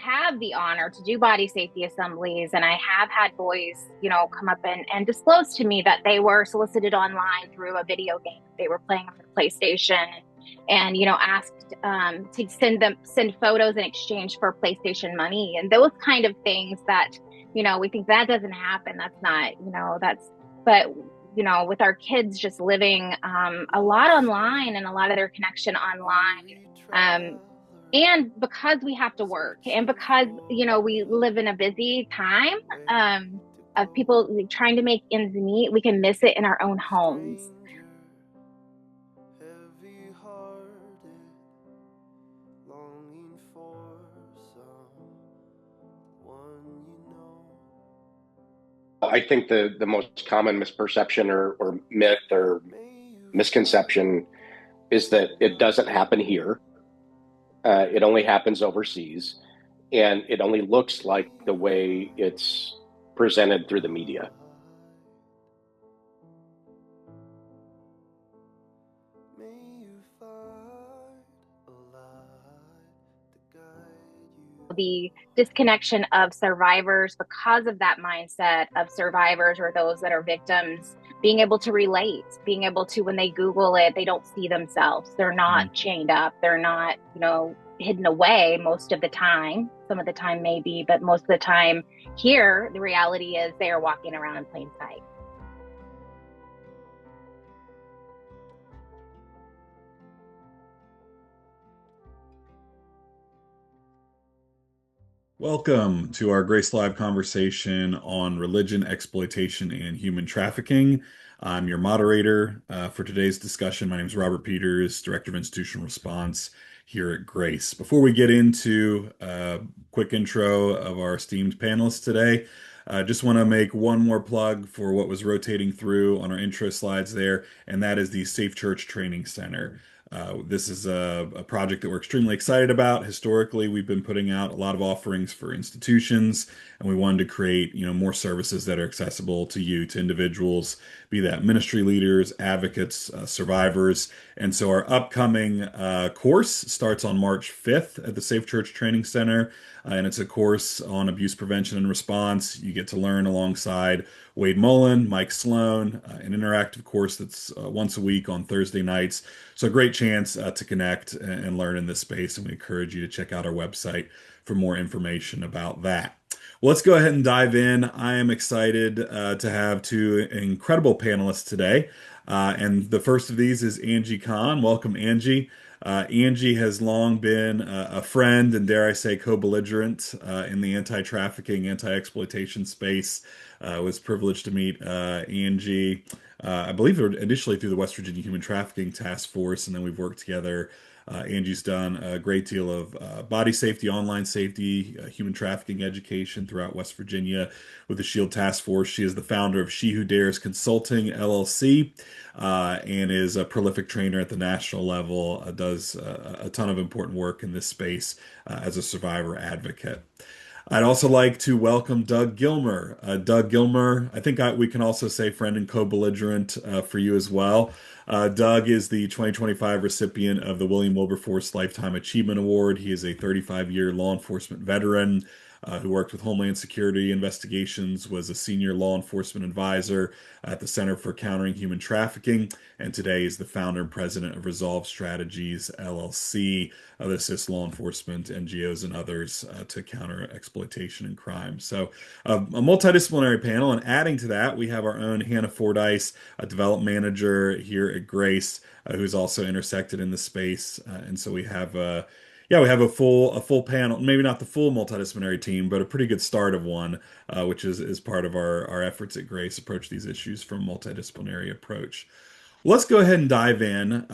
have the honor to do body safety assemblies, and I have had boys, come up and disclose to me that they were solicited online through a video game. They were playing on the PlayStation and, asked to send photos in exchange for PlayStation money. And those kind of things that, we think that doesn't happen. That's not, but with our kids just living a lot online and a lot of their connection online. And because we have to work and because, we live in a busy time of people trying to make ends meet, we can miss it in our own homes. I think the most common misperception or myth or misconception is that it doesn't happen here. It only happens overseas, and it only looks like the way it's presented through the media. The disconnection of survivors because of that mindset of survivors or those that are victims, being able to relate, being able to, when they Google it, they don't see themselves. They're not chained up. They're not, hidden away most of the time. Some of the time maybe, but most of the time here, the reality is they are walking around in plain sight. Welcome to our Grace Live conversation on religion, exploitation, and human trafficking. I'm your moderator for today's discussion. My name is Robert Peters, Director of Institutional Response here at Grace. Before we get into a quick intro of our esteemed panelists today, I just want to make one more plug for what was rotating through on our intro slides there, and that is the Safe Church Training Center. This is a project that we're extremely excited about. Historically, we've been putting out a lot of offerings for institutions, and we wanted to create, more services that are accessible to you, to individuals, be that ministry leaders, advocates, survivors. And so our upcoming course starts on March 5th at the Safe Church Training Center. And it's a course on abuse prevention and response. You get to learn alongside Wade Mullen, Mike Sloan, an interactive course that's once a week on Thursday nights. So a great chance to connect and learn in this space. And we encourage you to check out our website for more information about that. Well, let's go ahead and dive in. I am excited to have two incredible panelists today. And the first of these is Angie Conn. Welcome, Angie. Angie has long been a friend and, dare I say, co-belligerent in the anti-trafficking, anti-exploitation space. Was privileged to meet Angie, I believe initially through the West Virginia Human Trafficking Task Force, and then we've worked together. Angie's done a great deal of body safety, online safety, human trafficking education throughout West Virginia with the SHIELD Task Force. She is the founder of She Who Dares Consulting, LLC, and is a prolific trainer at the national level, does a ton of important work in this space as a survivor advocate. I'd also like to welcome Doug Gilmer. Doug Gilmer, I think we can also say friend and co-belligerent for you as well. Doug is the 2025 recipient of the Wilberforce Lifetime Achievement Award. He is a 35-year law enforcement veteran who worked with Homeland Security investigations, was a senior law enforcement advisor at the Center for Countering Human Trafficking, and today is the founder and president of Resolve Strategies, LLC, that assists law enforcement, NGOs, and others to counter exploitation and crime. So a multidisciplinary panel, and adding to that, we have our own Hannah Fordyce, a development manager here at Grace, who's also intersected in the space. And so we have we have a full panel, maybe not the full multidisciplinary team, but a pretty good start of one, which is part of our efforts at Grace, approach these issues from a multidisciplinary approach. Let's go ahead and dive in.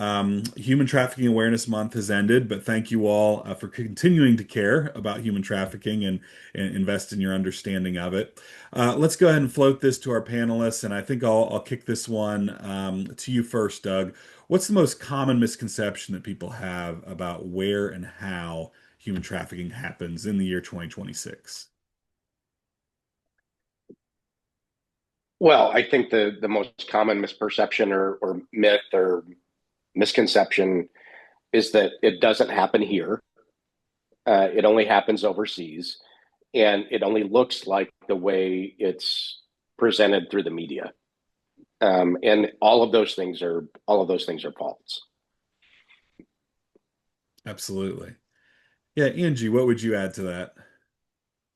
Human Trafficking Awareness Month has ended, but thank you all for continuing to care about human trafficking and invest in your understanding of it. Let's go ahead and float this to our panelists, and I think I'll kick this one to you first, Doug. What's the most common misconception that people have about where and how human trafficking happens in the year 2026? Well, I think the most common misperception or myth or misconception is that it doesn't happen here. It only happens overseas, and it only looks like the way it's presented through the media. And all of those things are false. Absolutely. Yeah, Angie, what would you add to that?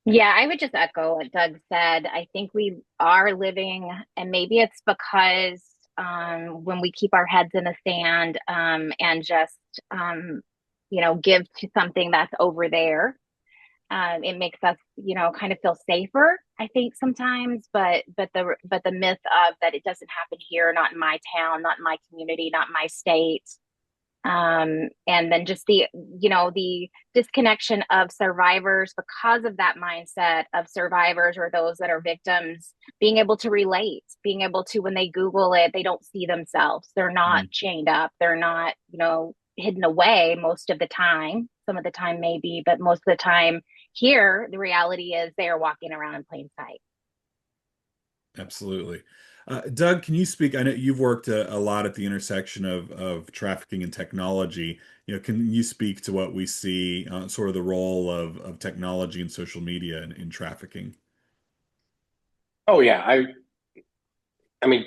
Yeah, I would just echo what Doug said. I think we are living, and maybe it's because when we keep our heads in the sand and just, give to something that's over there, it makes us, kind of feel safer, I think sometimes. But the myth of that it doesn't happen here, not in my town, not in my community, not in my state, and then just the disconnection of survivors because of that mindset of survivors or those that are victims being able to relate, being able to, when they Google it, they don't see themselves, they're not chained up, they're not hidden away most of the time. Some of the time maybe, but most of the time here the reality is they are walking around in plain sight. Absolutely. Doug, can you speak? I know you've worked a lot at the intersection of trafficking and technology. Can you speak to what we see, sort of the role of technology and social media in trafficking? Oh yeah, I mean,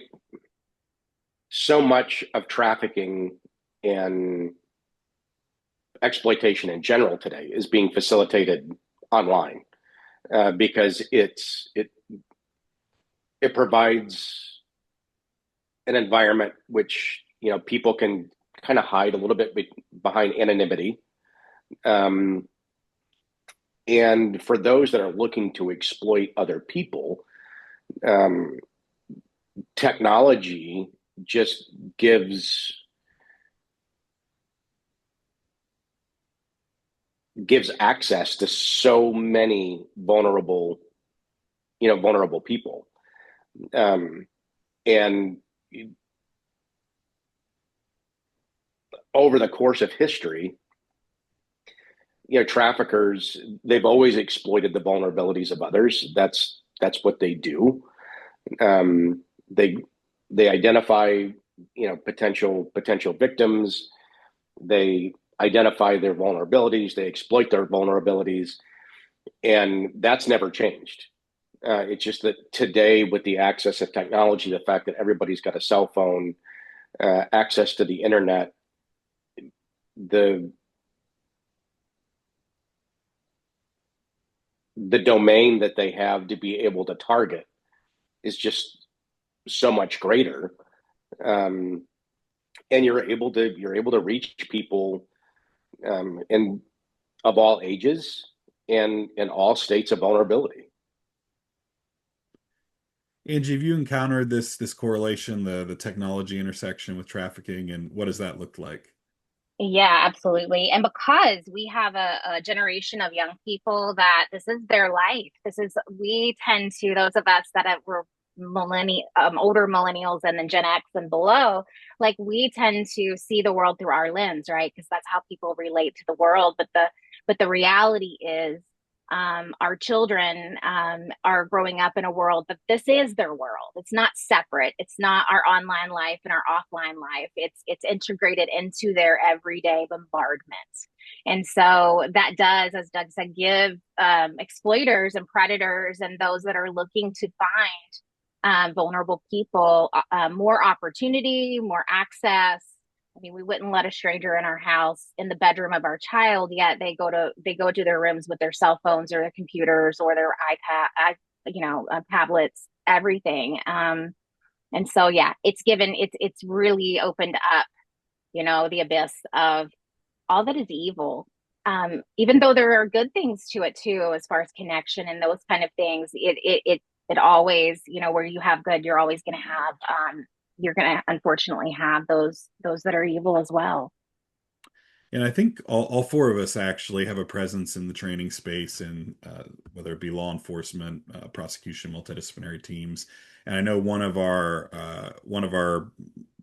so much of trafficking and exploitation in general today is being facilitated online, because it provides an environment which people can kind of hide a little bit behind anonymity, um, and for those that are looking to exploit other people, um, technology just gives access to so many vulnerable people, um, and over the course of history, traffickers, they've always exploited the vulnerabilities of others. That's what they do. Um, they they identify potential victims. They identify their vulnerabilities. They exploit their vulnerabilities, and that's never changed. It's just that today, with the access of technology, the fact that everybody's got a cell phone, access to the internet, the the domain that they have to be able to target is just so much greater, um, and you're able to reach people, in of all ages and in all states of vulnerability. Angie, have you encountered this correlation, the technology intersection with trafficking, and what does that look like? Yeah, absolutely. And because we have a generation of young people that this is their life, we tend to, those of us that were older millennials and then Gen X and below, like we tend to see the world through our lens, right? Because that's how people relate to the world. But the reality is, our children are growing up in a world that this is their world. It's not separate. It's not our online life and our offline life. It's integrated into their everyday bombardment. And so that does, as Doug said, give exploiters and predators and those that are looking to find vulnerable people more opportunity, more access. I mean, we wouldn't let a stranger in our house in the bedroom of our child, yet they go to their rooms with their cell phones or their computers or their tablets, everything. And so, yeah, it's really opened up, the abyss of all that is evil. Even though there are good things to it too, as far as connection and those kind of things, it always, where you have good, you're going to unfortunately have those that are evil as well. And I think all four of us actually have a presence in the training space, and whether it be law enforcement, prosecution, multidisciplinary teams. And I know one of our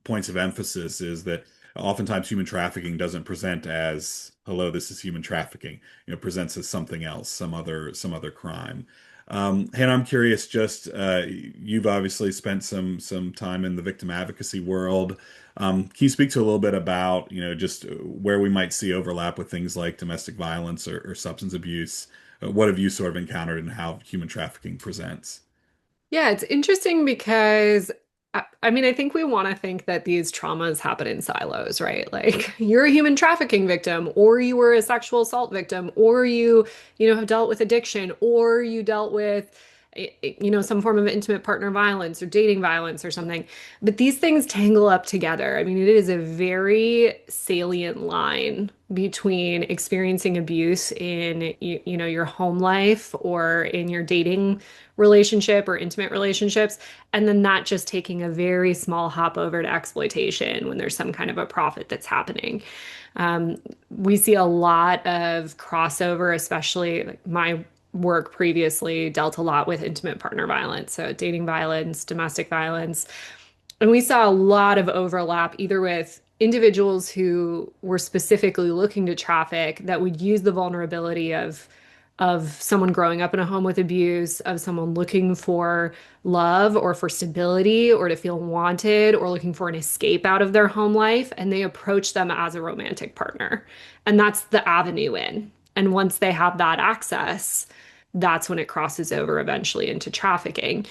points of emphasis is that oftentimes human trafficking doesn't present as, "Hello, this is human trafficking." It presents as something else, some other crime. Hannah, I'm curious, you've obviously spent some time in the victim advocacy world. Can you speak to a little bit about, just where we might see overlap with things like domestic violence or substance abuse? What have you sort of encountered and how human trafficking presents? Yeah, it's interesting because I mean, I think we want to think that these traumas happen in silos, right? Like you're a human trafficking victim, or you were a sexual assault victim, or you have dealt with addiction, or you dealt with, some form of intimate partner violence or dating violence or something. But these things tangle up together. I mean, it is a very salient line between experiencing abuse in, your home life or in your dating relationship or intimate relationships, and then not just taking a very small hop over to exploitation when there's some kind of a profit that's happening. We see a lot of crossover, especially like my work previously dealt a lot with intimate partner violence, so dating violence, domestic violence. And we saw a lot of overlap either with individuals who were specifically looking to traffic that would use the vulnerability of someone growing up in a home with abuse, of someone looking for love or for stability or to feel wanted or looking for an escape out of their home life. And they approach them as a romantic partner. And that's the avenue in. And once they have that access, that's when it crosses over eventually into trafficking.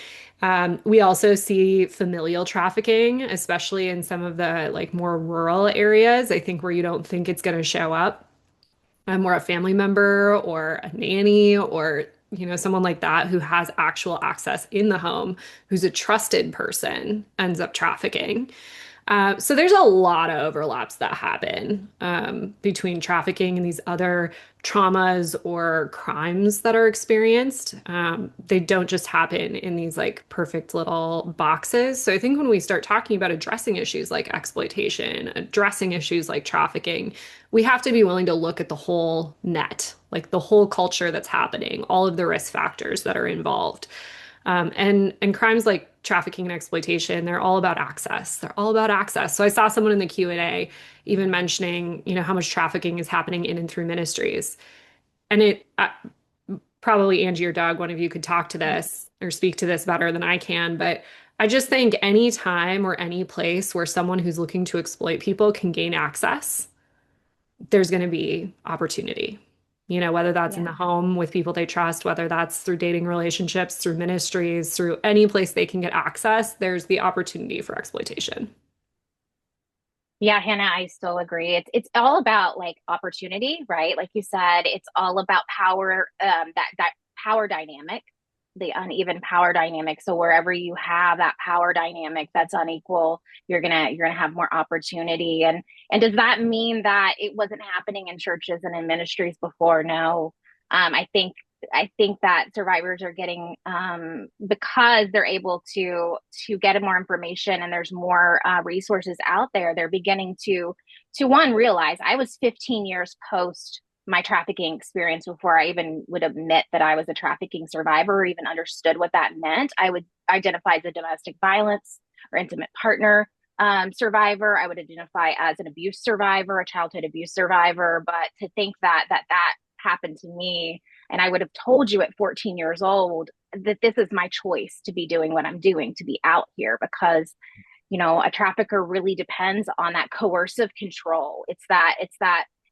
We also see familial trafficking, especially in some of the like more rural areas, I think where you don't think it's going to show up. Or a family member or a nanny or someone like that who has actual access in the home, who's a trusted person, ends up trafficking. So there's a lot of overlaps that happen between trafficking and these other traumas or crimes that are experienced. They don't just happen in these like perfect little boxes. So I think when we start talking about addressing issues like exploitation, addressing issues like trafficking, we have to be willing to look at the whole net, like the whole culture that's happening, all of the risk factors that are involved. And crimes like trafficking and exploitation, they're all about access. They're all about access. So I saw someone in the Q&A even mentioning, how much trafficking is happening in and through ministries. And probably Angie or Doug, one of you could talk to this or speak to this better than I can. But I just think any time or any place where someone who's looking to exploit people can gain access, there's going to be opportunity. Whether that's in the home with people they trust, whether that's through dating relationships, through ministries, through any place they can get access, there's the opportunity for exploitation. Yeah, Hannah, I still agree. It's all about like opportunity, right? Like you said, it's all about power, that power dynamic, the uneven power dynamic. So wherever you have that power dynamic that's unequal, you're gonna have more opportunity. And does that mean that it wasn't happening in churches and in ministries before? No. I think that survivors are getting because they're able to get more information and there's more resources out there. They're beginning to one realize I was 15 years post my trafficking experience before I even would admit that I was a trafficking survivor or even understood what that meant. I would identify as a domestic violence or intimate partner survivor. I would identify as an abuse survivor, a childhood abuse survivor. But to think that happened to me, and I would have told you at 14 years old that this is my choice to be doing what I'm doing, to be out here, because a trafficker really depends on that coercive control. It's that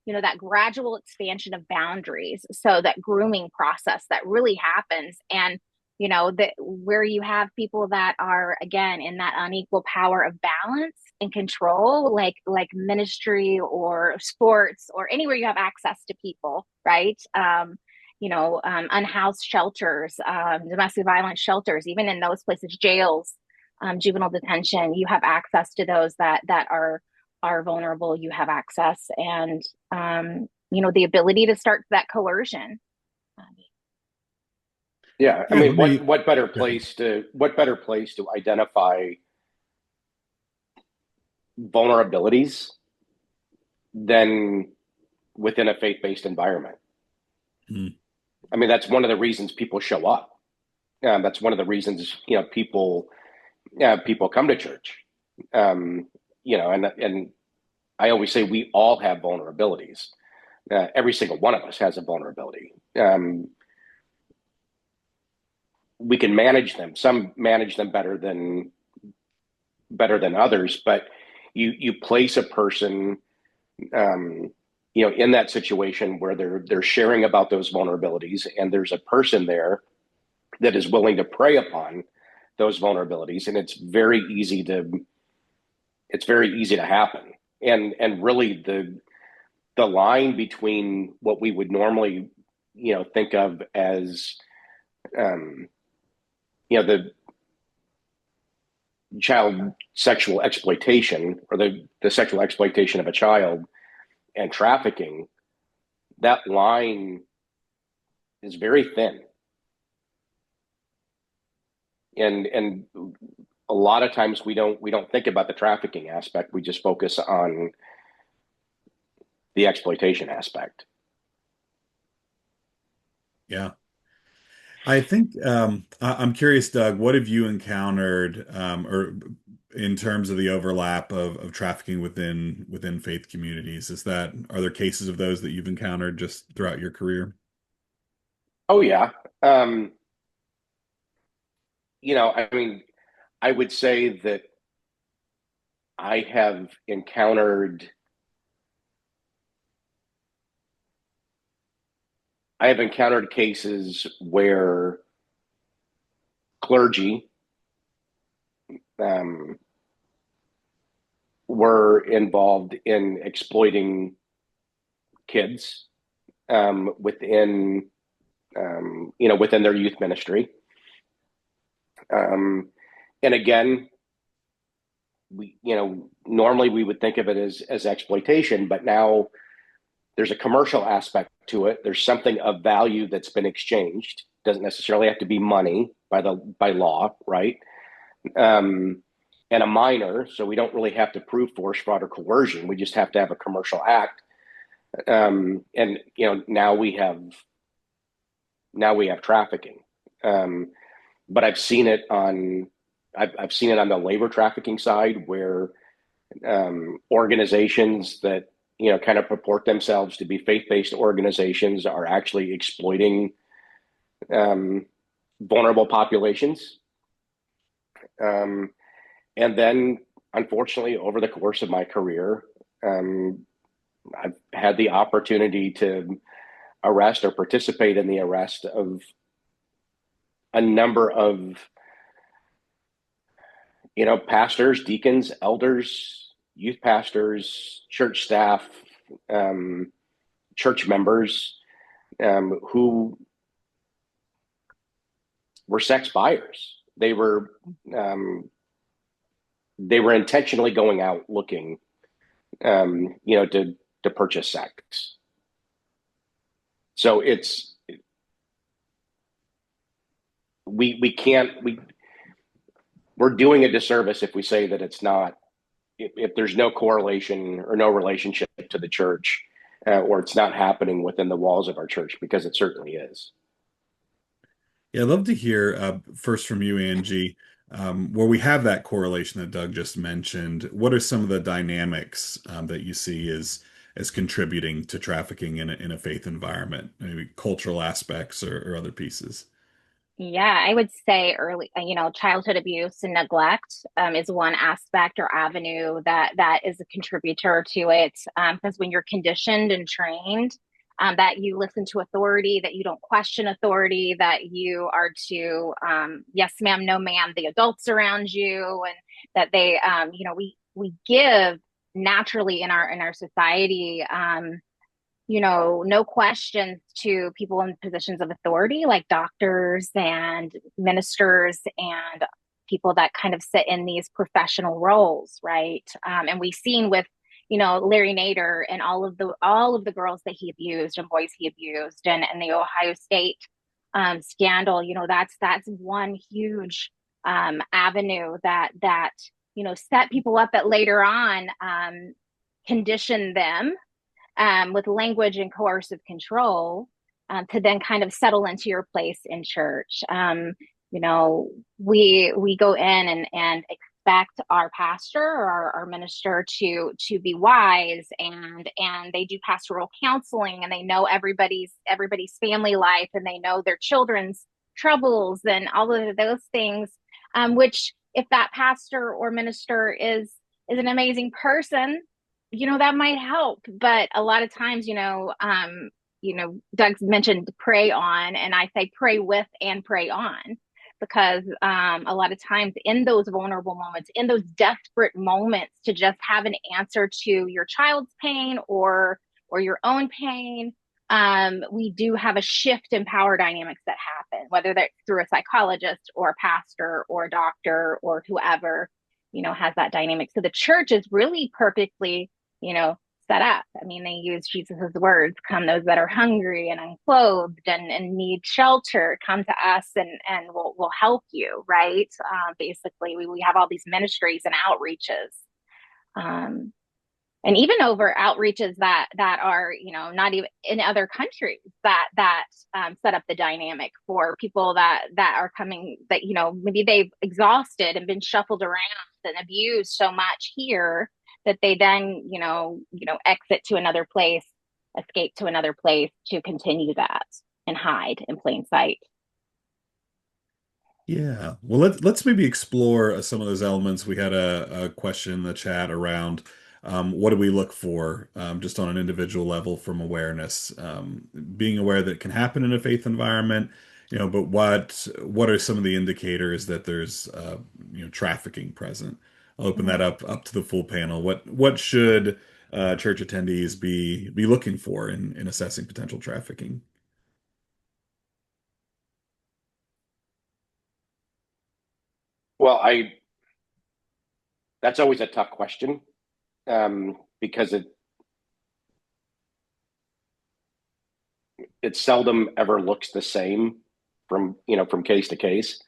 that gradual expansion of boundaries. So that grooming process that really happens. And that where you have people that are again in that unequal power of balance and control, like ministry or sports or anywhere you have access to people, right? Unhoused shelters, domestic violence shelters, even in those places, jails, juvenile detention, you have access to those that are vulnerable. You have access and the ability to start that coercion. Yeah, I Yeah, mean, let me. what better place to identify vulnerabilities than within a faith-based environment? Hmm. I mean, that's one of the reasons people show up. That's one of the reasons people come to church. And I always say we all have vulnerabilities. Every single one of us has a vulnerability. we can manage them. Some manage them better than others, but you place a person, in that situation where they're sharing about those vulnerabilities, and there's a person there that is willing to prey upon those vulnerabilities, and it's very easy to happen. And really the line between what we would normally think of as the child sexual exploitation, or the sexual exploitation of a child, and trafficking, that line is very thin. And a lot of times we don't think about the trafficking aspect. We just focus on the exploitation aspect. Yeah. I think I'm curious, Doug, what have you encountered, or in terms of the overlap of trafficking within faith communities? Are there cases of those that you've encountered just throughout your career? Oh yeah. I mean, I would say that I have encountered cases where clergy were involved in exploiting kids within their youth ministry. And again, normally we would think of it as exploitation, but now there's a commercial aspect to it. There's something of value that's been exchanged. Doesn't necessarily have to be money by law, right? And a minor, so we don't really have to prove force, fraud, or coercion. We just have to have a commercial act. And now we have trafficking. But I've seen it on the labor trafficking side, where organizations that kind of purport themselves to be faith-based organizations are actually exploiting vulnerable populations. And then, unfortunately, over the course of my career, I've had the opportunity to arrest or participate in the arrest of a number of pastors, deacons, elders, youth pastors, church staff, church members who were sex buyers. They were intentionally going out looking, to purchase sex. So we're doing a disservice if we say that it's not, if there's no correlation or no relationship to the church, or it's not happening within the walls of our church, because it certainly is. Yeah, I'd love to hear first from you, Angie, where we have that correlation that Doug just mentioned. What are some of the dynamics that you see as contributing to trafficking in a faith environment? Maybe cultural aspects or other pieces? Yeah, I would say early, childhood abuse and neglect is one aspect or avenue that is a contributor to it. Because when you're conditioned and trained, that you listen to authority, that you don't question authority, that you are to yes, ma'am, no, ma'am, the adults around you, and that they, we give naturally in our society. No questions to people in positions of authority, like doctors and ministers and people that kind of sit in these professional roles, right? And we've seen with, Larry Nader and all of the girls that he abused and boys he abused, and the Ohio State scandal. That's one huge avenue that set people up that later on condition them with language and coercive control to then kind of settle into your place in church. We go in and expect our pastor or our minister to be wise, and they do pastoral counseling, and they know everybody's family life, and they know their children's troubles and all of those things, which if that pastor or minister is an amazing person, that might help. But a lot of times, Doug mentioned pray on, and I say pray with and pray on, because a lot of times in those vulnerable moments, in those desperate moments, to just have an answer to your child's pain or your own pain, we do have a shift in power dynamics that happen, whether that's through a psychologist or a pastor or a doctor or whoever, has that dynamic. So the church is really perfectly, set up. I mean, they use Jesus's words, come those that are hungry and unclothed and need shelter, come to us and we'll help you, right? Basically, we have all these ministries and outreaches. And even over outreaches that are, not even in other countries that set up the dynamic for people that are coming, that, maybe they've exhausted and been shuffled around and abused so much here that they then, exit to another place, escape to another place to continue that and hide in plain sight. Yeah. Well, let's maybe explore some of those elements. We had a question in the chat around what do we look for just on an individual level from awareness, being aware that it can happen in a faith environment, but what are some of the indicators that there's trafficking present? I'll open that up to the full panel. What should church attendees be looking for in assessing potential trafficking? Well, that's always a tough question, because it seldom ever looks the same from case to case.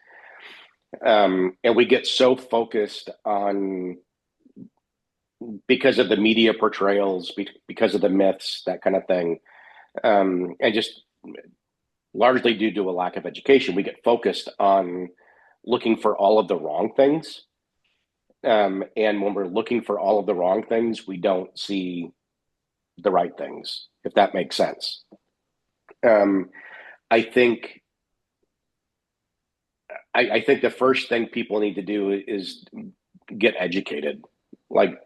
And we get so focused on, because of the media portrayals, because of the myths, that kind of thing, and just largely due to a lack of education, we get focused on looking for all of the wrong things. And when we're looking for all of the wrong things, we don't see the right things, if that makes sense. I think the first thing people need to do is get educated, like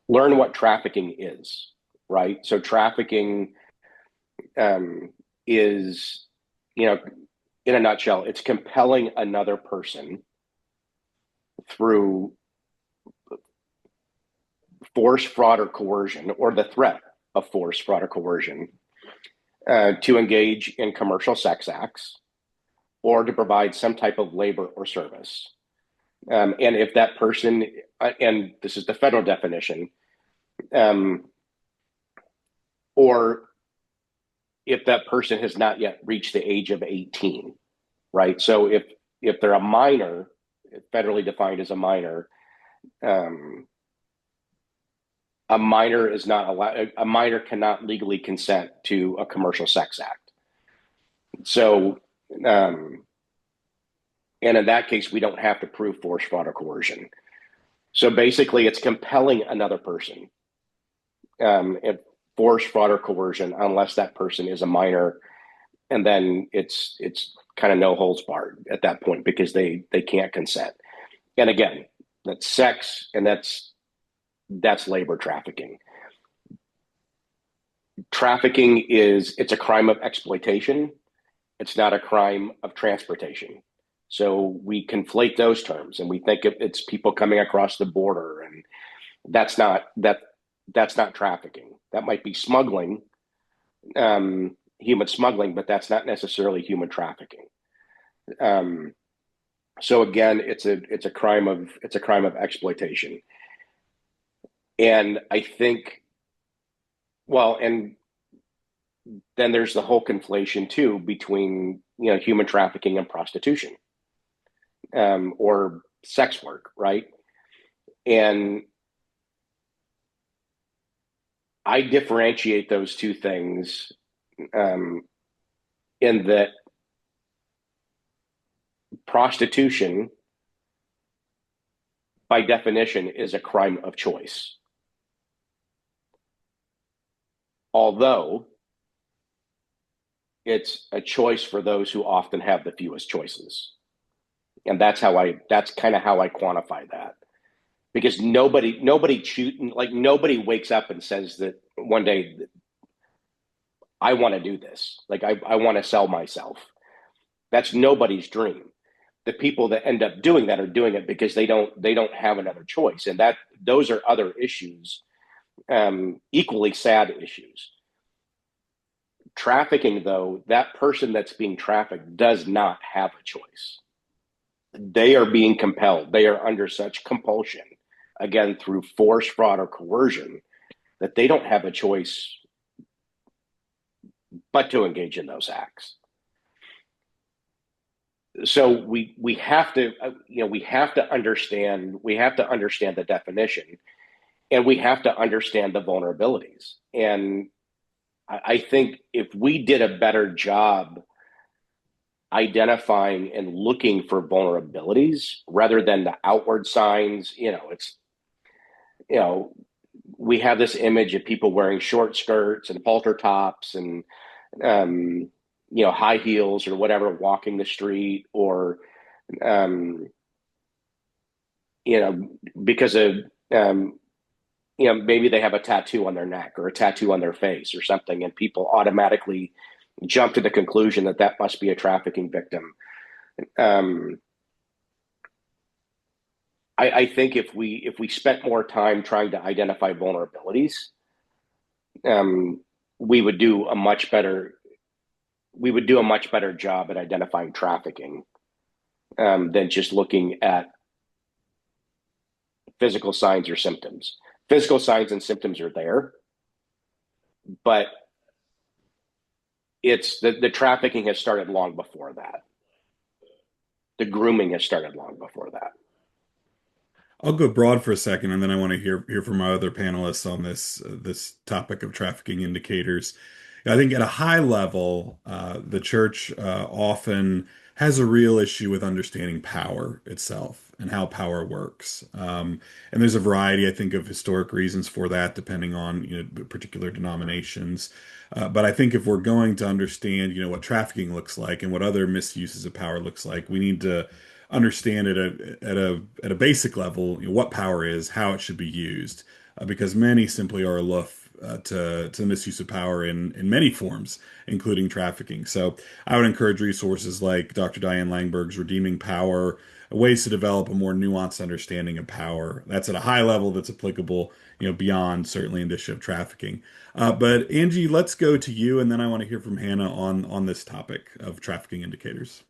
learn what trafficking is, right? So trafficking is, in a nutshell, it's compelling another person through force, fraud, or coercion, or the threat of force, fraud, or coercion, to engage in commercial sex acts or to provide some type of labor or service. And if that person, and this is the federal definition, or if that person has not yet reached the age of 18, right? So if they're a minor, federally defined as a minor is not allowed. A minor cannot legally consent to a commercial sex act. So, and in that case, we don't have to prove force, fraud, or coercion. So basically, it's compelling another person, force, fraud, or coercion, unless that person is a minor, and then it's kind of no holds barred at that point because they can't consent. And again, that's sex, and that's labor trafficking. Trafficking it's a crime of exploitation. It's not a crime of transportation. So we conflate those terms, and we think it's people coming across the border, and that's not trafficking. That might be smuggling, human smuggling, but that's not necessarily human trafficking. So again, it's a crime of exploitation. And I think, and then there's the whole conflation too between human trafficking and prostitution, or sex work, right? And I differentiate those two things in that prostitution, by definition, is a crime of choice. Although it's a choice for those who often have the fewest choices. And that's kind of how I quantify that. Because nobody wakes up and says that one day, I want to do this. Like I want to sell myself. That's nobody's dream. The people that end up doing that are doing it because they don't have another choice. And those are other issues, equally sad issues. Trafficking, though, that person that's being trafficked does not have a choice. They are being compelled. They are under such compulsion, again, through force, fraud, or coercion, that they don't have a choice but to engage in those acts. So we have to understand the definition, and we have to understand the vulnerabilities. And I think if we did a better job identifying and looking for vulnerabilities rather than the outward signs, we have this image of people wearing short skirts and halter tops and high heels or whatever, walking the street, or because of maybe they have a tattoo on their neck or a tattoo on their face or something, and people automatically jump to the conclusion that must be a trafficking victim. I think if we spent more time trying to identify vulnerabilities, we would do a much better job at identifying trafficking than just looking at physical signs or symptoms. Physical signs and symptoms are there, but it's the trafficking has started long before that. The grooming has started long before that. I'll go broad for a second, and then I want to hear from my other panelists on this topic of trafficking indicators. I think at a high level, the church often has a real issue with understanding power itself and how power works. And there's a variety, I think, of historic reasons for that, depending on particular denominations. But I think if we're going to understand, what trafficking looks like and what other misuses of power looks like, we need to understand it at a basic level, what power is, how it should be used, because many simply are aloof to misuse of power in many forms, including trafficking. So I would encourage resources like Dr. Diane Langberg's Redeeming Power, ways to develop a more nuanced understanding of power. That's at a high level that's applicable, beyond certainly an issue of trafficking. But Angie, let's go to you, and then I want to hear from Hannah on this topic of trafficking indicators.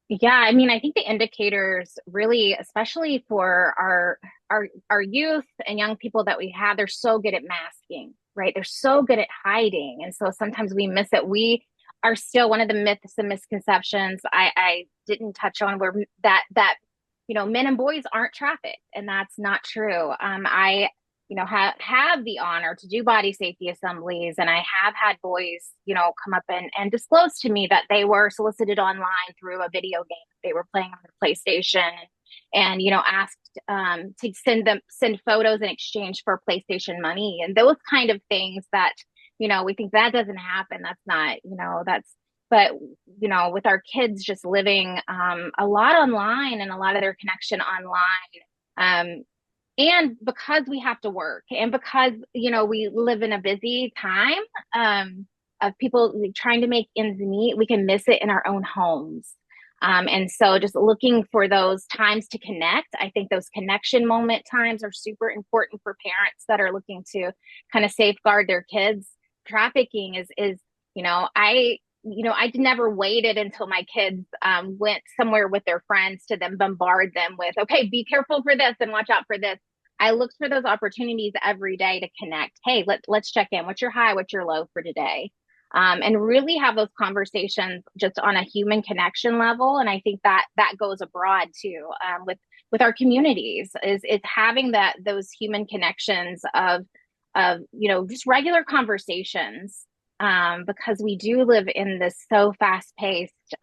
Yeah, I mean, I think the indicators really, especially for our youth and young people that we have, they're so good at masking, right? They're so good at hiding. And so sometimes we miss it. We are still one of the myths and misconceptions I didn't touch on where that men and boys aren't trafficked, and that's not true. I have the honor to do body safety assemblies, and I have had boys, come up and disclose to me that they were solicited online through a video game they were playing on their PlayStation, and asked to send photos in exchange for PlayStation money, and those kind of things that we think that doesn't happen. That's not but with our kids just living a lot online and a lot of their connection online. And because we have to work, and because, we live in a busy time of people trying to make ends meet, we can miss it in our own homes. And so just looking for those times to connect, I think those connection moment times are super important for parents that are looking to kind of safeguard their kids. Trafficking is I never waited until my kids went somewhere with their friends to then bombard them with, okay, be careful for this and watch out for this. I looked for those opportunities every day to connect. Hey, let's check in. What's your high? What's your low for today? And really have those conversations just on a human connection level. And I think that goes abroad too, with our communities is having those human connections of just regular conversations. Because we do live in this so fast-paced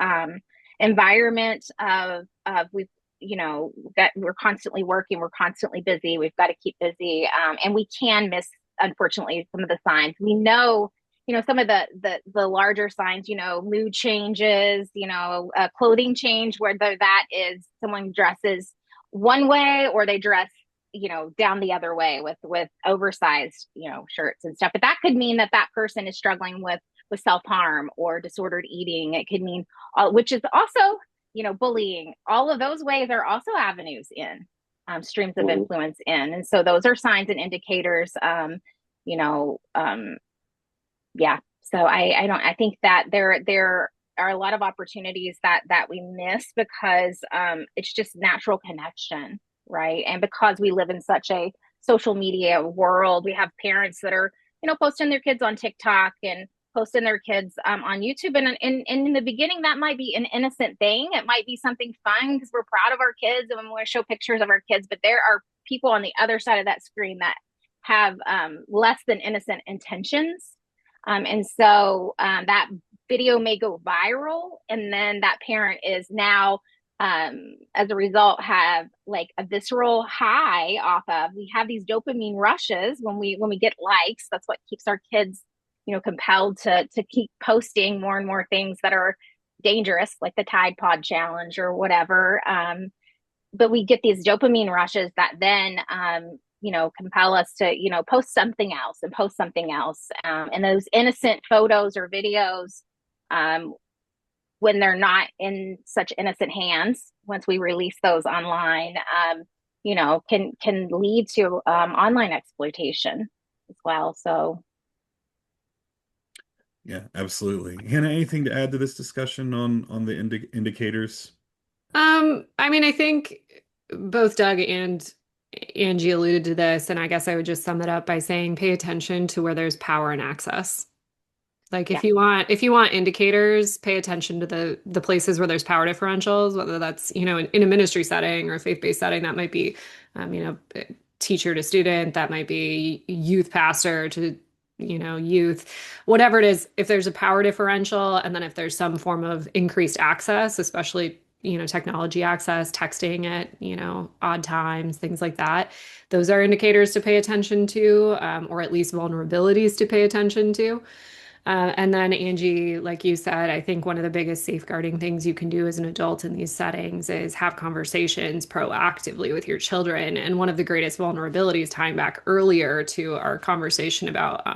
environment of that we're constantly working, we're constantly busy, we've got to keep busy, and we can miss, unfortunately, some of the signs. We know some of the larger signs, mood changes, clothing change, whether that is someone dresses one way or they dress, down the other way with oversized, shirts and stuff. But that could mean that that person is struggling with self-harm or disordered eating. It could mean, which is also, bullying. All of those ways are also avenues in, streams of influence in. And so those are signs and indicators, you know, yeah. So I think that there are a lot of opportunities that we miss because it's just natural connection, right? And because we live in such a social media world, we have parents that are, posting their kids on TikTok and posting their kids on YouTube. And in the beginning, that might be an innocent thing. It might be something fun because we're proud of our kids and we want to show pictures of our kids. But there are people on the other side of that screen that have less than innocent intentions. And so that video may go viral, and then that parent is now, as a result, have like a visceral high off of. We have these dopamine rushes when we get likes. That's what keeps our kids, compelled to keep posting more and more things that are dangerous, like the Tide Pod challenge or whatever. But we get these dopamine rushes that then compel us to, post something else and post something else. And those innocent photos or videos, when they're not in such innocent hands, once we release those online, can lead to online exploitation as well. So. Yeah, absolutely. Hannah, anything to add to this discussion on the indicators? I think both Doug and Angie alluded to this, and I guess I would just sum it up by saying pay attention to where there's power and access. Like if you want indicators, pay attention to the places where there's power differentials, whether that's, in a ministry setting or a faith-based setting. That might be, teacher to student, that might be youth pastor to, youth, whatever it is. If there's a power differential, and then if there's some form of increased access, especially technology access, texting at, odd times, things like that. Those are indicators to pay attention to, or at least vulnerabilities to pay attention to. And then Angie, like you said, I think one of the biggest safeguarding things you can do as an adult in these settings is have conversations proactively with your children. And one of the greatest vulnerabilities, tying back earlier to our conversation about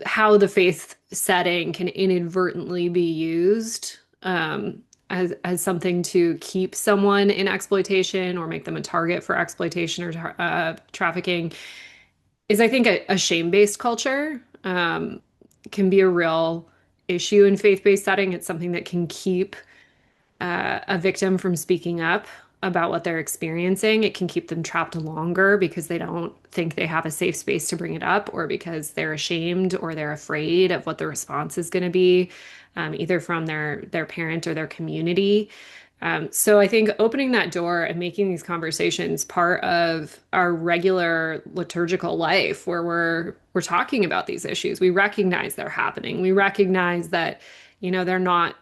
how the faith setting can inadvertently be used as something to keep someone in exploitation or make them a target for exploitation or trafficking, is I think a shame-based culture can be a real issue in faith-based setting. It's something that can keep a victim from speaking up about what they're experiencing. It can keep them trapped longer because they don't think they have a safe space to bring it up, or because they're ashamed or they're afraid of what the response is going to be, either from their parent or their community. So I think opening that door and making these conversations part of our regular liturgical life, where we're talking about these issues, we recognize they're happening. We recognize that, they're not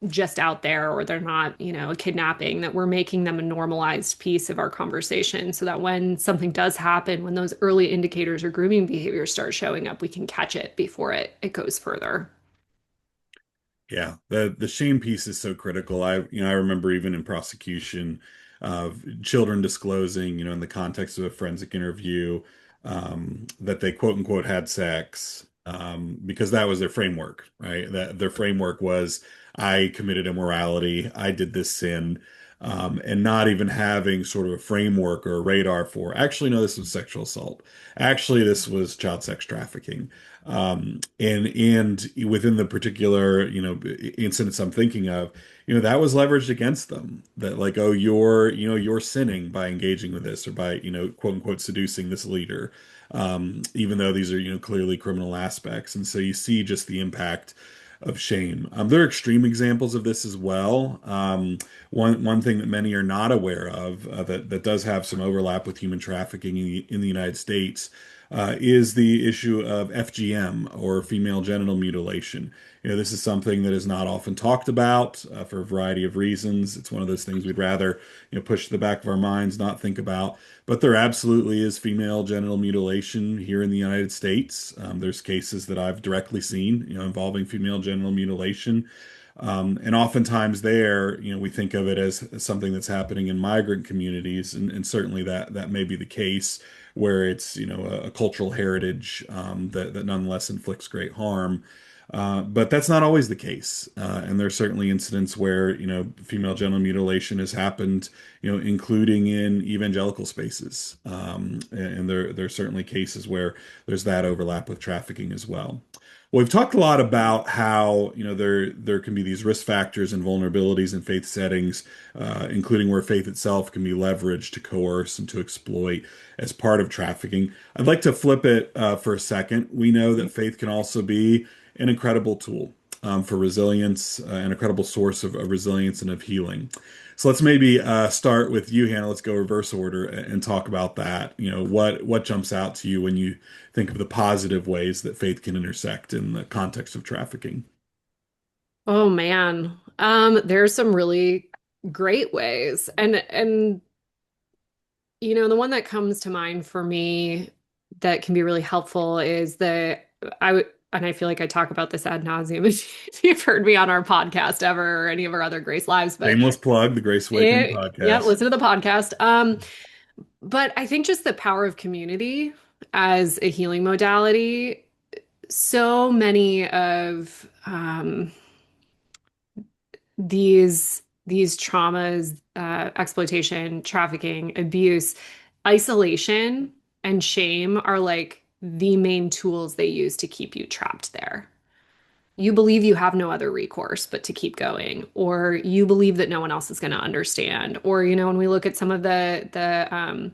just out there, or they're not, a kidnapping, that we're making them a normalized piece of our conversation, so that when something does happen, when those early indicators or grooming behaviors start showing up, we can catch it before it goes further. Yeah, the shame piece is so critical. I remember even in prosecution of children disclosing, in the context of a forensic interview, that they quote unquote had sex, because that was their framework, right? That their framework was, I committed immorality, I did this sin, and not even having sort of a framework or a radar for, actually, no, this was sexual assault. Actually, this was child sex trafficking. And within the particular, incidents I'm thinking of, that was leveraged against them. That like, oh, you're sinning by engaging with this, or by, quote unquote, seducing this leader, even though these are, clearly criminal aspects. And so you see just the impact of shame. There are extreme examples of this as well. One thing that many are not aware of, that does have some overlap with human trafficking in the United States, is the issue of FGM, or female genital mutilation. This is something that is not often talked about for a variety of reasons. It's one of those things we'd rather, push to the back of our minds, not think about. But there absolutely is female genital mutilation here in the United States. There's cases that I've directly seen, involving female genital mutilation. And oftentimes there, we think of it as something that's happening in migrant communities, and certainly that may be the case, where it's, a cultural heritage that nonetheless inflicts great harm. But that's not always the case. And there's certainly incidents where, female genital mutilation has happened, including in evangelical spaces. And there's certainly cases where there's that overlap with trafficking as well. Well, we've talked a lot about how, there can be these risk factors and vulnerabilities in faith settings, including where faith itself can be leveraged to coerce and to exploit as part of trafficking. I'd like to flip it for a second. We know that faith can also be an incredible tool for resilience, an incredible source of resilience and of healing. So let's maybe start with you, Hannah. Let's go reverse order and talk about that. What jumps out to you when you think of the positive ways that faith can intersect in the context of trafficking? Oh man. There's some really great ways. And the one that comes to mind for me that can be really helpful is that and I feel like I talk about this ad nauseum if you've heard me on our podcast ever or any of our other Grace Lives, but Shameless plug, the Grace Awakening yeah, podcast. listen to the podcast. But I think just the power of community as a healing modality, so many of these traumas, exploitation, trafficking, abuse, isolation, and shame are like the main tools they use to keep you trapped there. You believe you have no other recourse but to keep going, or you believe that no one else is going to understand. Or, when we look at some of the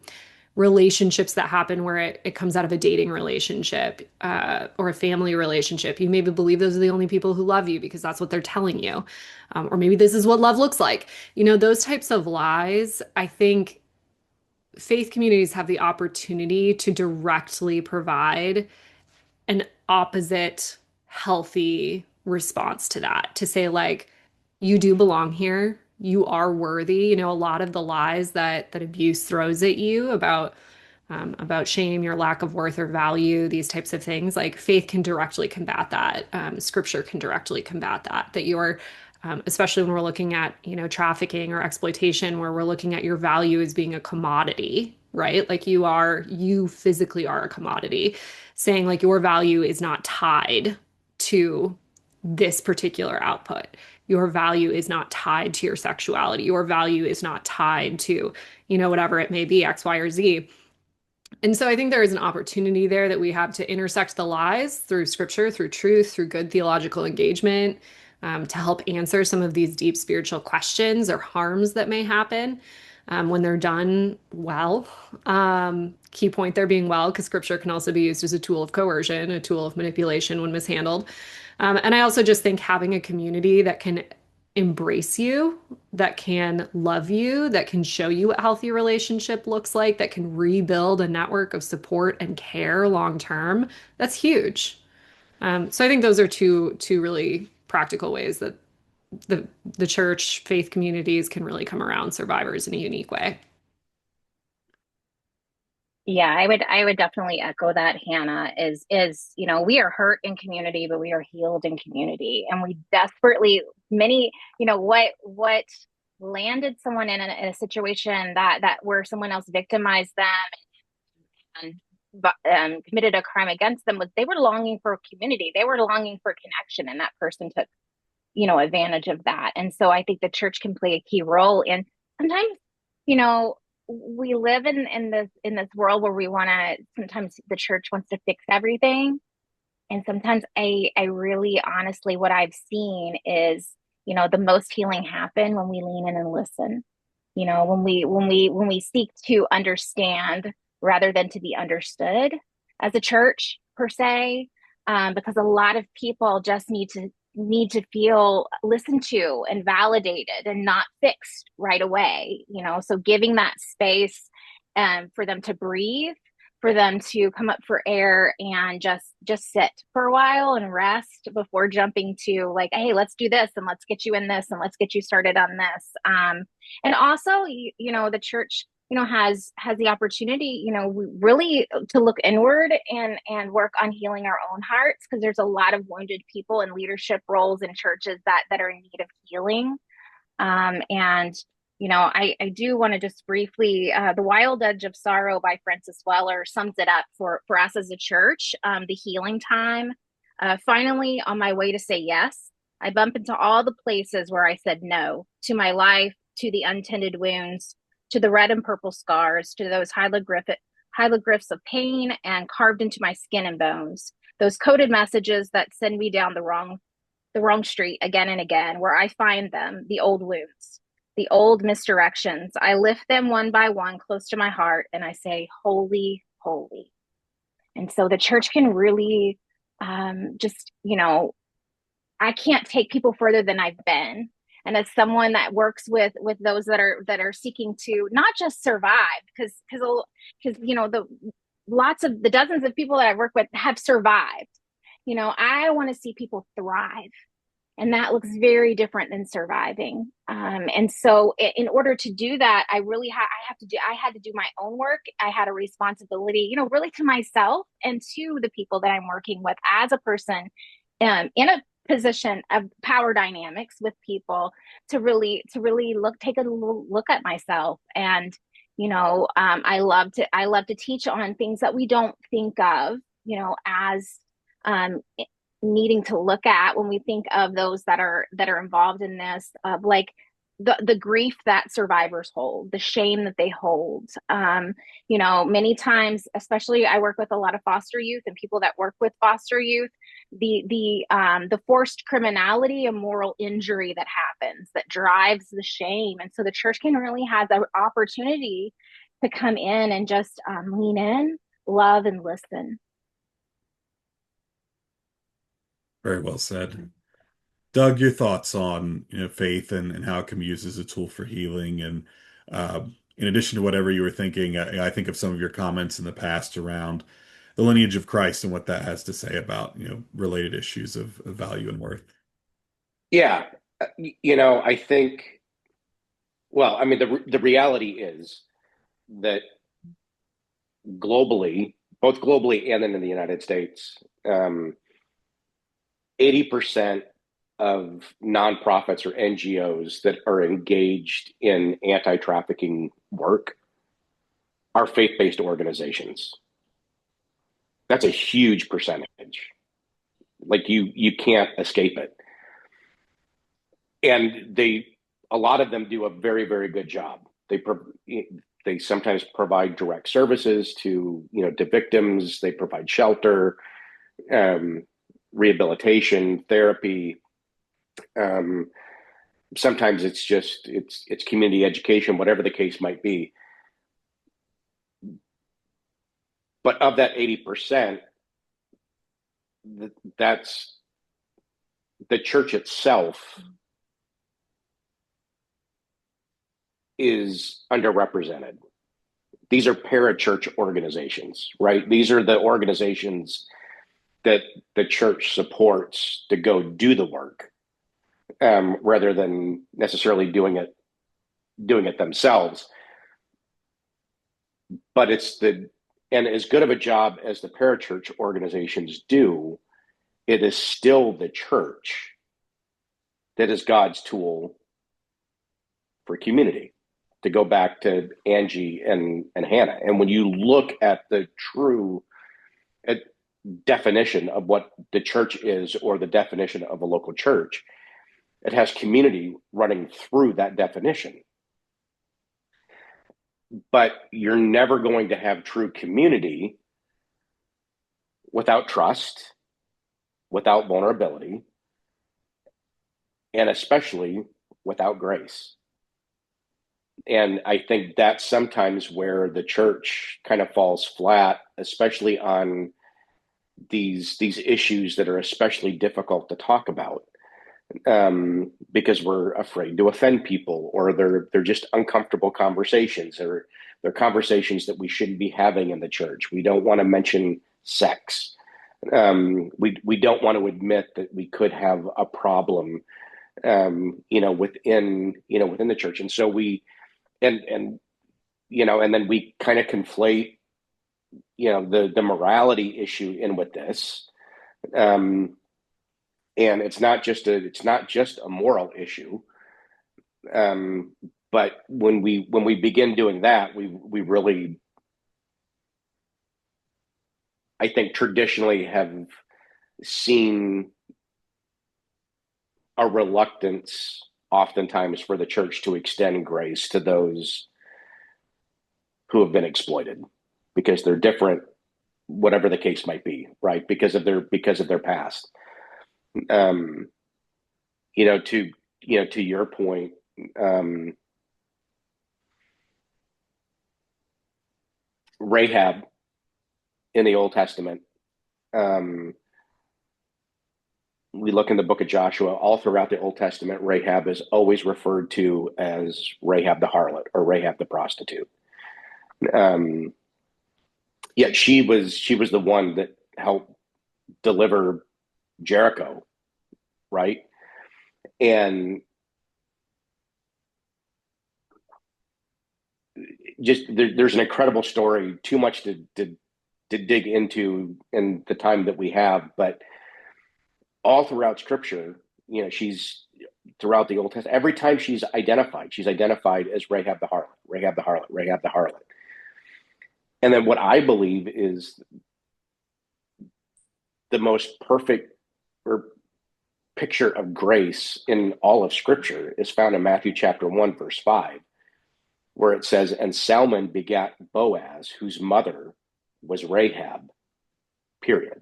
relationships that happen where it comes out of a dating relationship or a family relationship, you maybe believe those are the only people who love you because that's what they're telling you. Or maybe this is what love looks like. Those types of lies, I think faith communities have the opportunity to directly provide an opposite healthy response to that, to say, like, you do belong here, you are worthy. A lot of the lies that abuse throws at you about shame, your lack of worth or value, these types of things, like faith can directly combat that. Scripture can directly combat that you're especially when we're looking at, trafficking or exploitation, where we're looking at your value as being a commodity, right? Like you physically are a commodity, saying like your value is not tied to this particular output. Your value is not tied to your sexuality. Your value is not tied to, whatever it may be, X, Y, or Z. And so I think there is an opportunity there that we have to intersect the lies through scripture, through truth, through good theological engagement, to help answer some of these deep spiritual questions or harms that may happen when they're done well. Key point there being well, because scripture can also be used as a tool of coercion, a tool of manipulation when mishandled. And I also just think having a community that can embrace you, that can love you, that can show you what healthy relationship looks like, that can rebuild a network of support and care long term, that's huge. So I think those are two really practical ways that the church, faith communities can really come around survivors in a unique way. Yeah, I would definitely echo that, Hannah, is, we are hurt in community, but we are healed in community. And we desperately, what landed someone in a situation that where someone else victimized them and committed a crime against them, was they were longing for community. They were longing for connection, and that person took, advantage of that. And so I think the church can play a key role in sometimes, we live in this world where sometimes the church wants to fix everything. And sometimes I really honestly, what I've seen is, the most healing happen when we lean in and listen, when we seek to understand rather than to be understood as a church per se, because a lot of people just need to feel listened to and validated and not fixed right away, so giving that space for them to breathe for them to come up for air and just sit for a while and rest before jumping to like, hey, let's do this and let's get you in this and let's get you started on this. And also, the church, has the opportunity, really to look inward and work on healing our own hearts, because there's a lot of wounded people in leadership roles in churches that are in need of healing. And I do want to just briefly, The Wild Edge of Sorrow by Francis Weller sums it up for us as a church. The healing time. Finally, on my way to say yes, I bump into all the places where I said no to my life, to the untended wounds, to the red and purple scars, to those hieroglyphs of pain and carved into my skin and bones, those coded messages that send me down the wrong street again and again, where I find them, the old wounds, the old misdirections. I lift them one by one close to my heart and I say, holy, holy. And so the church can really just, I can't take people further than I've been. And as someone that works with those that are seeking to not just survive, because the dozens of people that I work with have survived. I want to see people thrive. And that looks very different than surviving. And so in order to do that, I had to do my own work. I had a responsibility, really to myself and to the people that I'm working with as a person in a position of power dynamics with people, to really take a look at myself. And, I love to teach on things that we don't think of, as needing to look at when we think of those that are involved in this, of like the grief that survivors hold, the shame that they hold. Many times, especially I work with a lot of foster youth and people that work with foster youth, the forced criminality and moral injury that happens that drives the shame. And so the church can really have the opportunity to come in and just lean in, love, and listen. Very well said. Doug, your thoughts on faith and how it can be used as a tool for healing. And in addition to whatever you were thinking, I think of some of your comments in the past around the lineage of Christ and what that has to say about related issues of value and worth. Yeah, I think, well, I mean, the reality is that globally, both globally and in the United States, 80% of nonprofits or NGOs that are engaged in anti-trafficking work are faith-based organizations. That's a huge percentage. Like you can't escape it. And a lot of them do a very, very good job. They sometimes provide direct services to victims. They provide shelter, rehabilitation, therapy. Sometimes it's community education, whatever the case might be. But of that 80%, that's the church itself is underrepresented. These are parachurch organizations, right? These are the organizations that the church supports to go do the work, rather than necessarily doing it themselves. But and as good of a job as the parachurch organizations do, it is still the church that is God's tool for community. To go back to Angie and Hannah. And when you look at the true definition of what the church is, or the definition of a local church, it has community running through that definition. But you're never going to have true community without trust, without vulnerability, and especially without grace. And I think that's sometimes where the church kind of falls flat, especially on these issues that are especially difficult to talk about, because we're afraid to offend people, or they're just uncomfortable conversations, or They're conversations that we shouldn't be having in the church. We don't want to mention sex. We don't want to admit that we could have a problem, within the church. And so and then we kind of conflate, the morality issue in with this. And it's not just a moral issue. But when we begin doing that, we really, I think, traditionally have seen a reluctance oftentimes for the church to extend grace to those who have been exploited because they're different, whatever the case might be, right? Because of their past. To your point, Rahab in the Old Testament, we look in the book of Joshua, all throughout the Old Testament, Rahab is always referred to as Rahab the harlot or Rahab the prostitute. Yet she was the one that helped deliver Jericho, right? And just there's an incredible story, too much to dig into in the time that we have, but all throughout Scripture, she's throughout the Old Testament. Every time she's identified as Rahab the harlot, Rahab the harlot, Rahab the harlot. And then what I believe is the most perfect picture of grace in all of Scripture is found in Matthew chapter 1, verse 5, where it says, "And Salmon begat Boaz, whose mother was Rahab," period.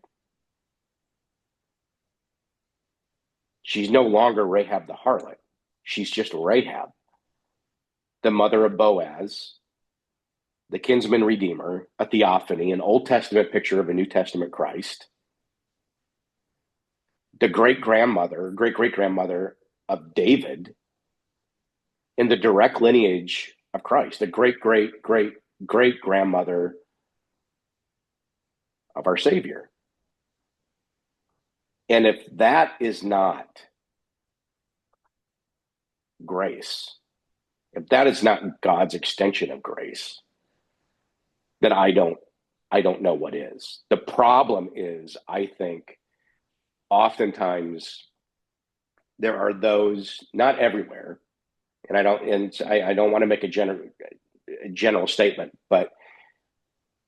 She's no longer Rahab the harlot. She's just Rahab, the mother of Boaz, the kinsman redeemer, a theophany, an Old Testament picture of a New Testament Christ, the great-great-grandmother of David, in the direct lineage of Christ, the great-great-great-great-grandmother of our Savior. And if that is not grace, if that is not God's extension of grace, then I don't know what is. The problem is, I think, oftentimes there are those, not everywhere, and I don't want to make a general statement, but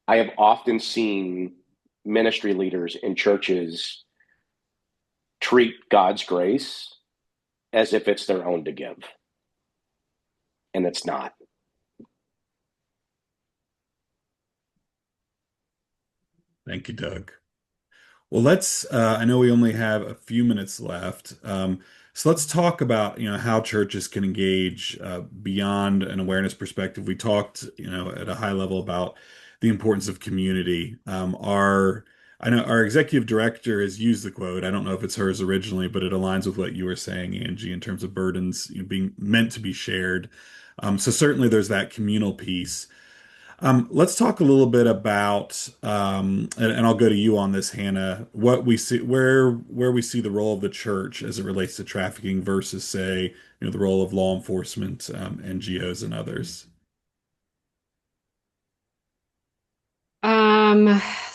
I have often seen ministry leaders in churches treat God's grace as if it's their own to give. And it's not. Thank you, Doug. Well, I know we only have a few minutes left. So let's talk about, how churches can engage beyond an awareness perspective. We talked, at a high level about the importance of community. I know our executive director has used the quote. I don't know if it's hers originally, but it aligns with what you were saying, Angie, in terms of burdens, being meant to be shared. So certainly there's that communal piece. Let's talk a little bit about, and I'll go to you on this, Hannah, what we see, where we see the role of the church as it relates to trafficking versus, say, the role of law enforcement, NGOs, and others.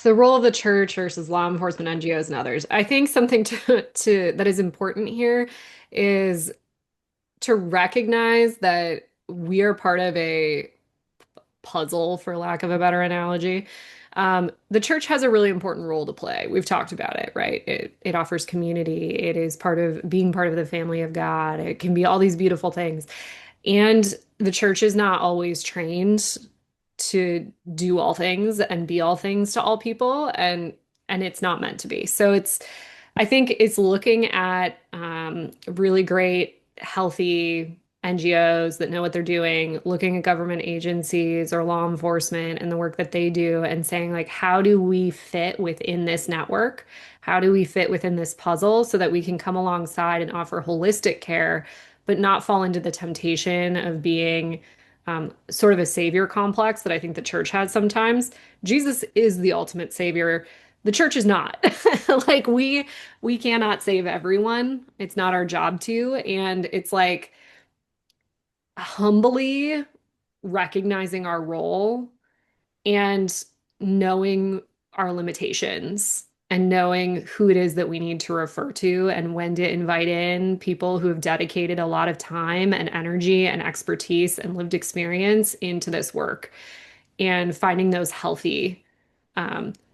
The role of the church versus law enforcement, NGOs, and others. I think something that is important here is to recognize that we are part of a puzzle, for lack of a better analogy. The church has a really important role to play. We've talked about it, right? It offers community. It is being part of the family of God. It can be all these beautiful things. And the church is not always trained to do all things and be all things to all people, and it's not meant to be. So I think it's looking at really great, healthy NGOs that know what they're doing, looking at government agencies or law enforcement and the work that they do, and saying, like, how do we fit within this network? How do we fit within this puzzle so that we can come alongside and offer holistic care, but not fall into the temptation of being sort of a savior complex that I think the church has sometimes. Jesus is the ultimate savior. The church is not. Like we cannot save everyone. It's not our job to. And it's like humbly recognizing our role and knowing our limitations and knowing who it is that we need to refer to and when to invite in people who have dedicated a lot of time and energy and expertise and lived experience into this work and finding those healthy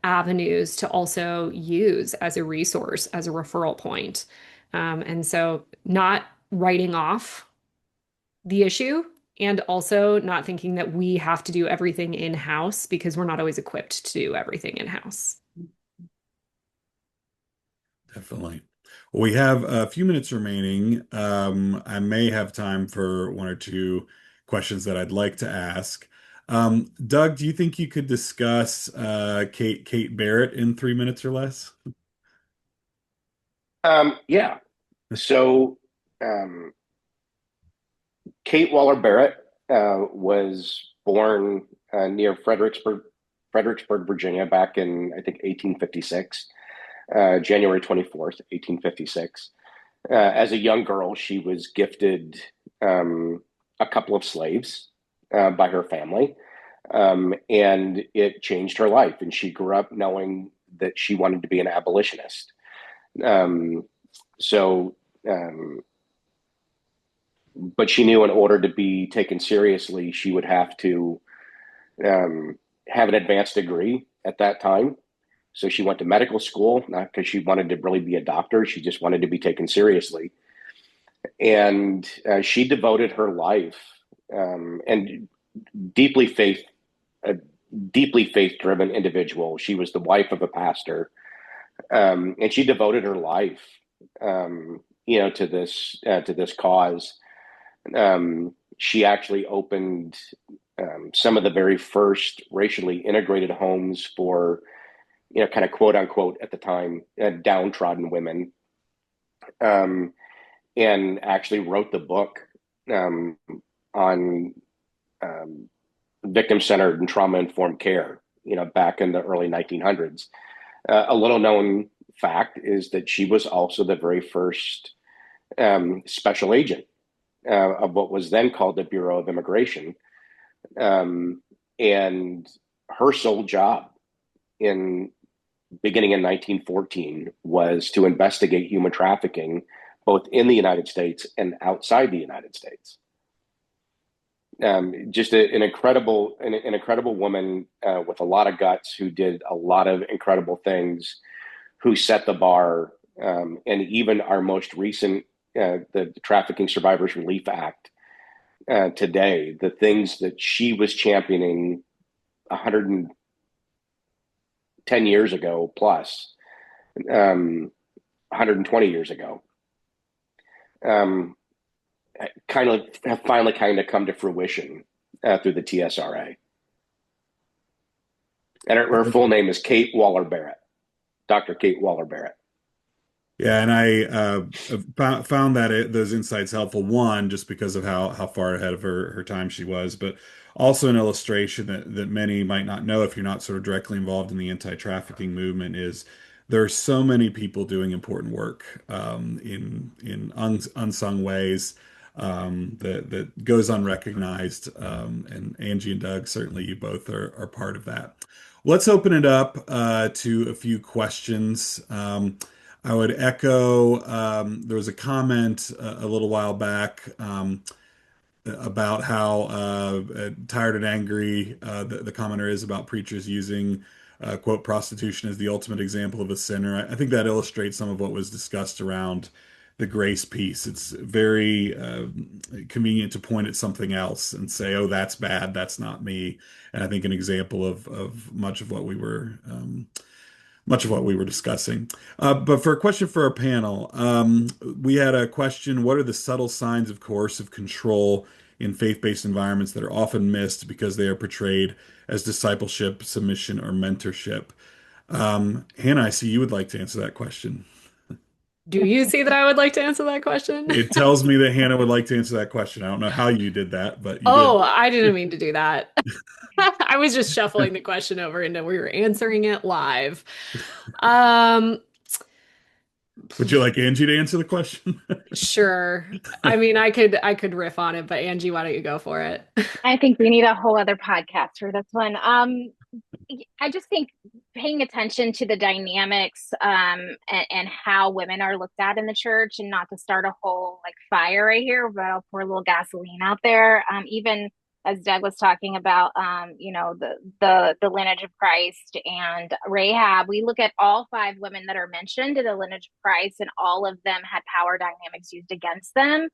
avenues to also use as a resource, as a referral point. And so not writing off the issue and also not thinking that we have to do everything in-house because we're not always equipped to do everything in-house. Definitely. Well, we have a few minutes remaining. I may have time for one or two questions that I'd like to ask. Doug, do you think you could discuss Kate Barrett in 3 minutes or less? Yeah. So, um, Kate Waller Barrett was born near Fredericksburg, Virginia, back in, I think, 1856, January 24th, 1856. As a young girl, she was gifted a couple of slaves by her family, and it changed her life. And she grew up knowing that she wanted to be an abolitionist. Um, so, um, but she knew in order to be taken seriously, she would have to have an advanced degree at that time. So she went to medical school, not because she wanted to really be a doctor. She just wanted to be taken seriously. And she devoted her life and deeply faith, a deeply faith-driven individual. She was the wife of a pastor, and she devoted her life, to this cause. She actually opened some of the very first racially integrated homes for, kind of quote unquote at the time, downtrodden women, um, and actually wrote the book on victim centered and trauma informed care, back in the early 1900s. A little known fact is that she was also the very first special agent of what was then called the Bureau of Immigration. And her sole job in beginning in 1914 was to investigate human trafficking both in the United States and outside the United States. Just an incredible woman with a lot of guts who did a lot of incredible things, who set the bar. And even our most recent, the Trafficking Survivors Relief Act today, the things that she was championing 110 years ago plus, 120 years ago, um, kind of have finally kind of come to fruition through the TSRA. And her full name is Kate Waller Barrett, Dr. Kate Waller Barrett. Yeah, and I found that those insights helpful. One, just because of how far ahead of her time she was, but also an illustration that many might not know if you're not sort of directly involved in the anti-trafficking movement is there are so many people doing important work in unsung ways that goes unrecognized. And Angie and Doug, certainly you both are part of that. Let's open it up to a few questions. I would echo, there was a comment a little while back about how tired and angry the commenter is about preachers using, quote, prostitution as the ultimate example of a sinner. I think that illustrates some of what was discussed around the grace piece. It's very convenient to point at something else and say, oh, that's bad, that's not me. And I think an example of much of what we were discussing. But for a question for our panel, we had a question: what are the subtle signs of coercive control in faith-based environments that are often missed because they are portrayed as discipleship, submission, or mentorship? Hannah, I see you would like to answer that question. Do you see that I would like to answer that question? It tells me that Hannah would like to answer that question. I don't know how you did that, but you Oh, did. I didn't mean to do that. I was just shuffling the question over and we were answering it live. Um, Would you like Angie to answer the question? sure. I mean, I could riff on it, but Angie, why don't you go for it? I think we need a whole other podcast for this one. I just think paying attention to the dynamics and how women are looked at in the church, and not to start a whole like fire right here, but I'll pour a little gasoline out there. Even as Doug was talking about, the lineage of Christ and Rahab, we look at all five women that are mentioned in the lineage of Christ, and all of them had power dynamics used against them.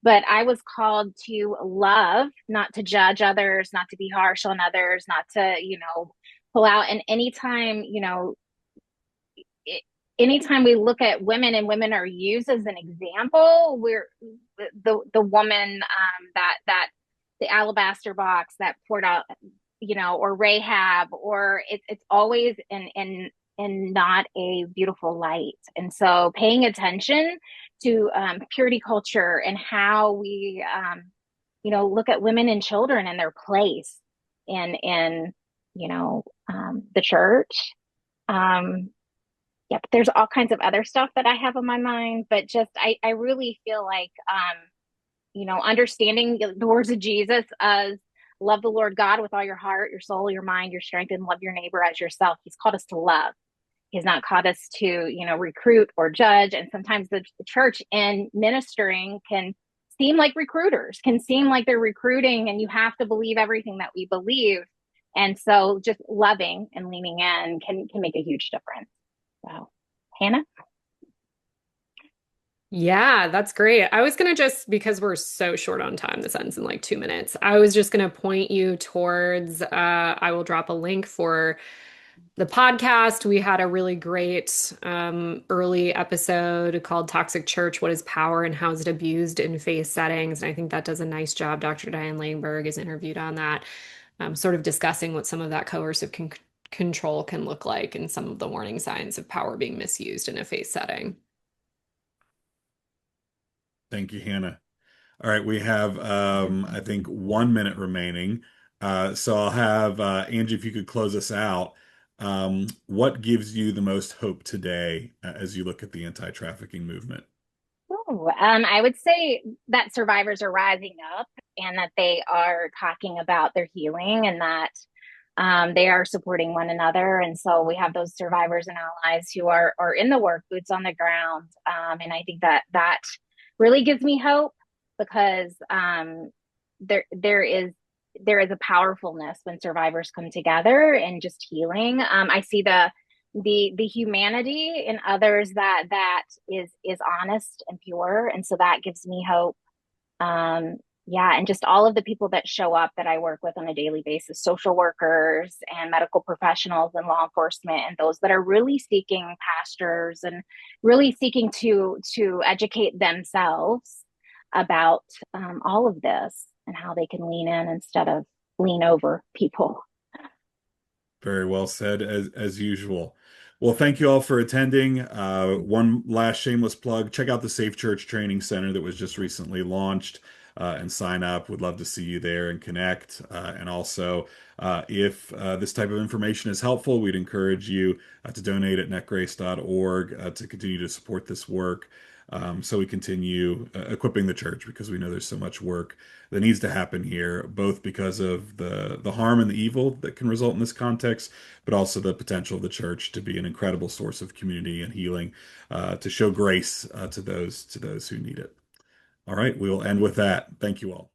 But I was called to love, not to judge others, not to be harsh on others, not to, pull out. And anytime, anytime we look at women and women are used as an example, we're the woman that the alabaster box that poured out, or Rahab, or it's always in not a beautiful light. And so paying attention to purity culture and how we look at women and children and their place in the church. Yep, there's all kinds of other stuff that I have on my mind, but just I really feel like understanding the words of Jesus as love the Lord God with all your heart, your soul, your mind, your strength, and love your neighbor as yourself. He's called us to love. He's not called us to, recruit or judge. And sometimes the church in ministering can seem like recruiters, can seem like they're recruiting, and you have to believe everything that we believe. And so just loving and leaning in can make a huge difference. So, Hannah? Yeah, that's great. I was gonna just, because we're so short on time, this ends in like 2 minutes. I was just gonna point you towards, I will drop a link for the podcast. We had a really great early episode called Toxic Church, What is Power and How is it Abused in Faith Settings? And I think that does a nice job. Dr. Diane Langberg is interviewed on that, sort of discussing what some of that coercive control can look like and some of the warning signs of power being misused in a faith setting. Thank you, Hannah. All right, we have I think 1 minute remaining. So I'll have Angie, if you could close us out. What gives you the most hope today as you look at the anti-trafficking movement? Oh, I would say that survivors are rising up and that they are talking about their healing, and that they are supporting one another. And so we have those survivors and allies who are in the work, boots on the ground. And I think that really gives me hope, because there is a powerfulness when survivors come together and just healing. I see the humanity in others that is honest and pure, and so that gives me hope. Yeah, and just all of the people that show up that I work with on a daily basis, social workers and medical professionals and law enforcement, and those that are really seeking pastors and really seeking to educate themselves about all of this and how they can lean in instead of lean over people. Very well said, as usual. Well, thank you all for attending. One last shameless plug: check out the Safe Church Training Center that was just recently launched, and sign up. Would love to see you there and connect. And also, if this type of information is helpful, we'd encourage you to donate at netgrace.org to continue to support this work. So we continue equipping the church, because we know there's so much work that needs to happen here, both because of the harm and the evil that can result in this context, but also the potential of the church to be an incredible source of community and healing, to show grace to those who need it. All right, we will end with that. Thank you all.